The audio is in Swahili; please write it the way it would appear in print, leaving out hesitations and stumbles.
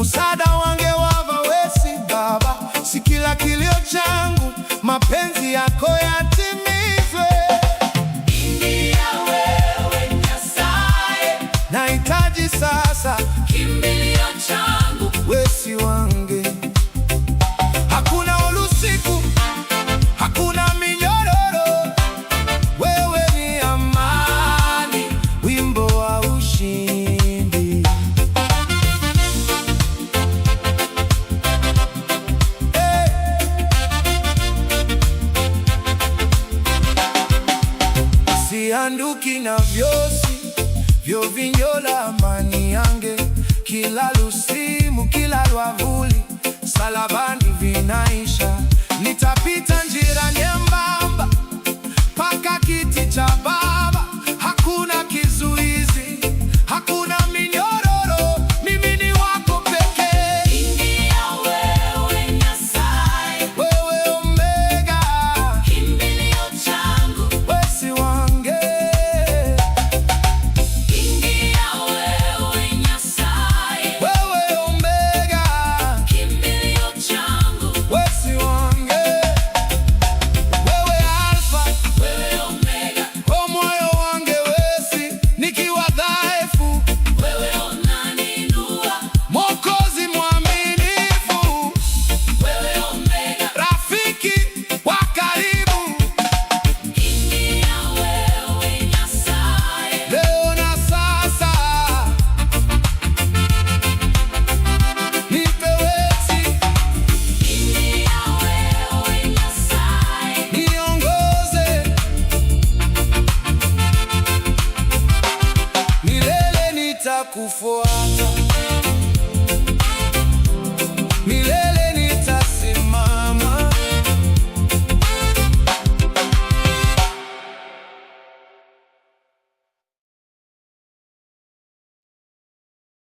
msaada wange wava wesi Baba, si kila kilio changu, mapenzi yako yatimizwe. Ingia wewe Nyasaye, nahitaji sasa kimbilio changu, wesi wange. Hakuna usiku, hakuna minyororo, wewe ni amani, wimbo wa ushindi. Sianduki na vyosi vyo vinyola amani yange, kila lusimu, kila lwavuli salabani vinaisha. Nitapita njira nyembamba paka kiti cha Baba, hakuna kizuizi, hakuna minyororo, mimi ni wako pekee. ingia wewe Nyasaye, Wewe Omega, kimbilio changu, wesi wange. ingia wewe Nyasaye, Wewe Omega, kimbilio changu, wesi wange. Wewe Alfa, wewe Omega, o moyo wange wesi, nikiwa dhaifu, wewe unaninua, Mwokozi mwaminifu, wewe Omega, rafiki wa karibu, ingia wewe Nyasaye, leo na sasa. Nipe wesi, ingia wewe Nyasaye, niongoze milele, nitakufuata.